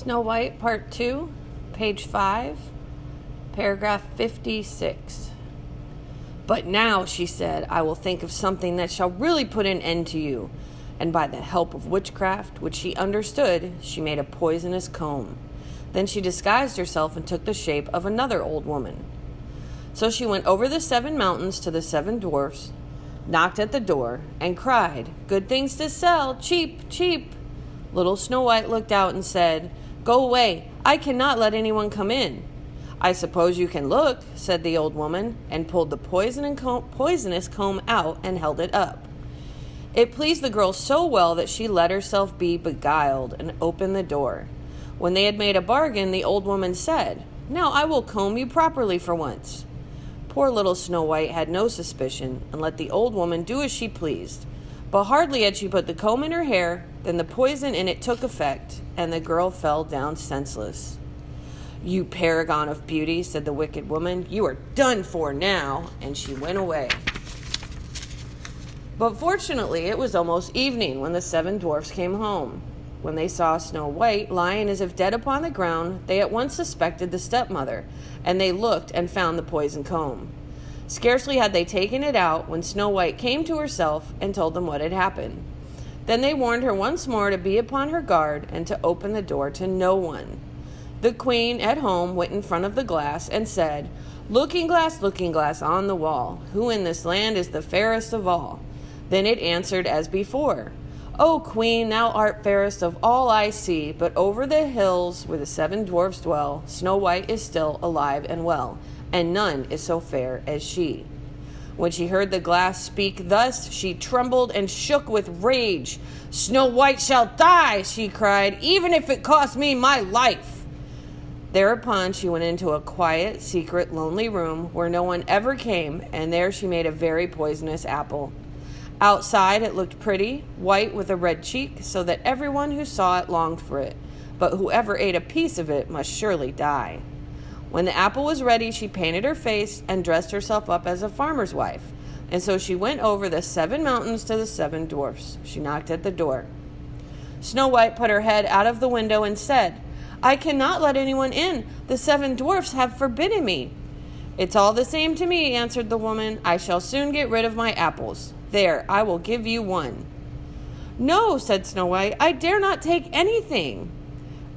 Snow White, Part 2, page 5, paragraph 56. "But now," she said, "I will think of something that shall really put an end to you." And by the help of witchcraft, which she understood, she made a poisonous comb. Then she disguised herself and took the shape of another old woman. So she went over the 7 mountains to the 7 dwarfs, knocked at the door, and cried, "Good things to sell, cheap, cheap." Little Snow White looked out and said, "Go away, I cannot let anyone come in." "I suppose you can look," said the old woman, and pulled the poisonous comb out and held it up. It pleased the girl so well that she let herself be beguiled and opened the door. When they had made a bargain, the old woman said, "Now I will comb you properly for once." Poor little Snow White had no suspicion and let the old woman do as she pleased. But hardly had she put the comb in her hair than the poison in it took effect, and the girl fell down senseless. "You paragon of beauty," said the wicked woman, "you are done for now," and she went away. But fortunately it was almost evening when the 7 dwarfs came home. When they saw Snow White lying as if dead upon the ground, they at once suspected the stepmother, and they looked and found the poison comb. Scarcely had they taken it out when Snow White came to herself and told them what had happened. Then they warned her once more to be upon her guard and to open the door to no one. The queen at home went in front of the glass and said, looking glass on the wall, who in this land is the fairest of all?" Then it answered as before, "O queen, thou art fairest of all I see, but over the hills where the 7 dwarfs dwell, Snow White is still alive and well, and none is so fair as she." When she heard the glass speak thus, she trembled and shook with rage. "Snow White shall die," she cried, "even if it cost me my life." Thereupon she went into a quiet, secret, lonely room where no one ever came, and there she made a very poisonous apple. Outside it looked pretty, white with a red cheek, so that everyone who saw it longed for it, but whoever ate a piece of it must surely die. When the apple was ready, she painted her face and dressed herself up as a farmer's wife, and so she went over the 7 mountains to the 7 dwarfs. She knocked at the door. Snow White put her head out of the window and said, "I cannot let anyone in. The 7 dwarfs have forbidden me." "It's all the same to me," answered the woman. "I shall soon get rid of my apples. There, I will give you one." "No," said Snow White, "I dare not take anything."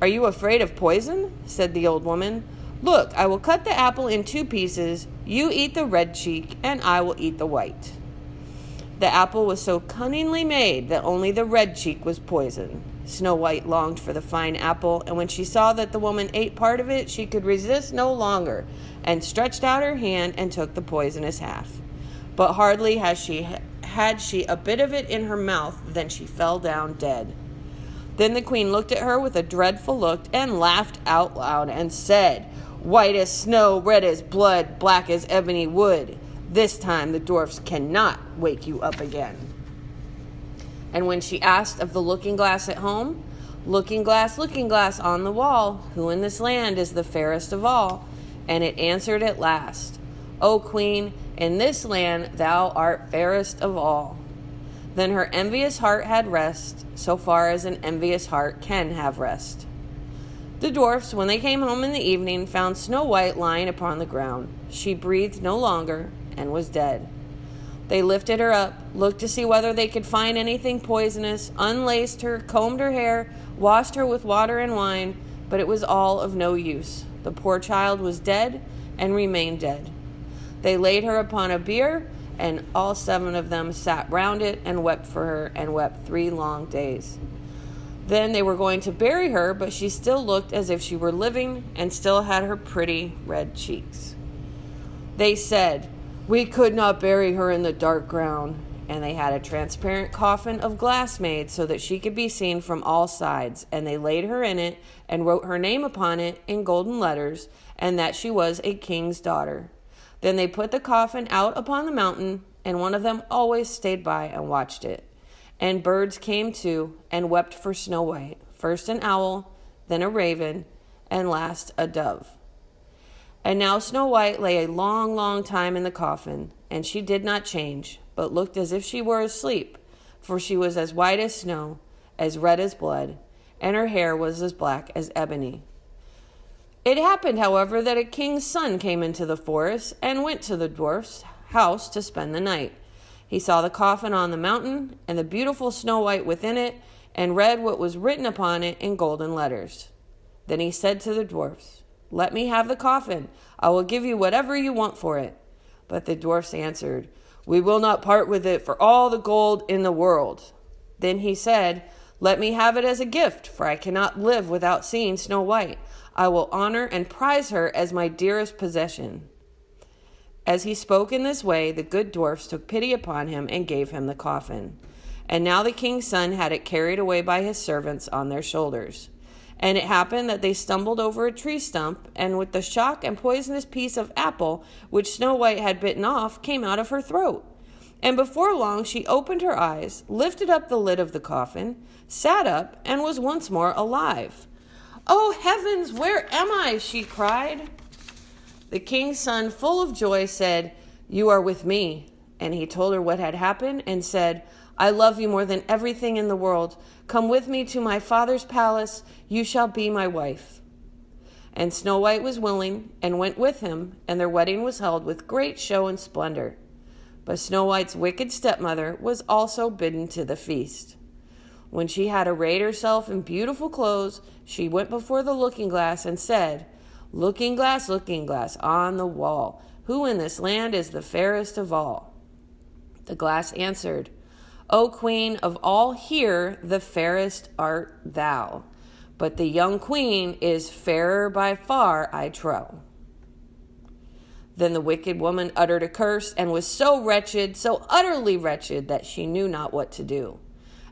"Are you afraid of poison?" said the old woman. "Look, I will cut the apple in 2 pieces. You eat the red cheek, and I will eat the white." The apple was so cunningly made that only the red cheek was poisoned. Snow White longed for the fine apple, and when she saw that the woman ate part of it, she could resist no longer, and stretched out her hand and took the poisonous half. But hardly had she a bit of it in her mouth than she fell down dead. Then the queen looked at her with a dreadful look and laughed out loud and said, "White as snow, red as blood, black as ebony wood. This time the dwarfs cannot wake you up again." And when she asked of the looking glass at home, looking glass on the wall, who in this land is the fairest of all?" And it answered at last, "O queen, in this land thou art fairest of all." Then her envious heart had rest, so far as an envious heart can have rest. The dwarfs, when they came home in the evening, found Snow White lying upon the ground. She breathed no longer and was dead. They lifted her up, looked to see whether they could find anything poisonous, unlaced her, combed her hair, washed her with water and wine, but it was all of no use. The poor child was dead and remained dead. They laid her upon a bier, and all 7 of them sat round it and wept for her, and wept 3 long days. Then they were going to bury her, but she still looked as if she were living, and still had her pretty red cheeks. They said, "We could not bury her in the dark ground," and they had a transparent coffin of glass made so that she could be seen from all sides, and they laid her in it, and wrote her name upon it in golden letters, and that she was a king's daughter. Then they put the coffin out upon the mountain, and one of them always stayed by and watched it. And birds came too, and wept for Snow White, first an owl, then a raven, and last a dove. And now Snow White lay a long, long time in the coffin, and she did not change, but looked as if she were asleep, for she was as white as snow, as red as blood, and her hair was as black as ebony. It happened, however, that a king's son came into the forest and went to the dwarf's house to spend the night. He saw the coffin on the mountain and the beautiful Snow White within it, and read what was written upon it in golden letters. Then he said to the dwarfs, "Let me have the coffin. I will give you whatever you want for it." But the dwarfs answered, "We will not part with it for all the gold in the world." Then he said, "Let me have it as a gift, for I cannot live without seeing Snow White. I will honor and prize her as my dearest possession." As he spoke in this way, the good dwarfs took pity upon him and gave him the coffin. And now the king's son had it carried away by his servants on their shoulders. And it happened that they stumbled over a tree stump, and with the shock and poisonous piece of apple which Snow White had bitten off came out of her throat. And before long she opened her eyes, lifted up the lid of the coffin, sat up, and was once more alive. "Oh heavens, where am I?" she cried. The king's son, full of joy, said, "You are with me." And he told her what had happened and said, "I love you more than everything in the world. Come with me to my father's palace. You shall be my wife." And Snow White was willing and went with him, and their wedding was held with great show and splendor. But Snow White's wicked stepmother was also bidden to the feast. When she had arrayed herself in beautiful clothes, she went before the looking-glass and said, looking glass on the wall, who in this land is the fairest of all?" The glass answered, "O queen, of all here the fairest art thou, but the young queen is fairer by far, I trow." Then the wicked woman uttered a curse and was so wretched, so utterly wretched, that she knew not what to do.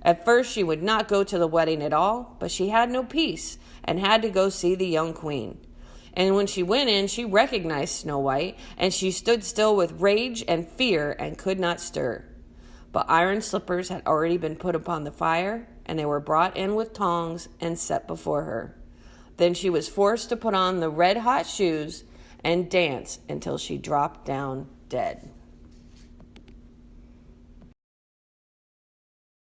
At first she would not go to the wedding at all, but she had no peace and had to go see the young queen. And when she went in, she recognized Snow White, and she stood still with rage and fear and could not stir. But iron slippers had already been put upon the fire, and they were brought in with tongs and set before her. Then she was forced to put on the red-hot shoes and dance until she dropped down dead.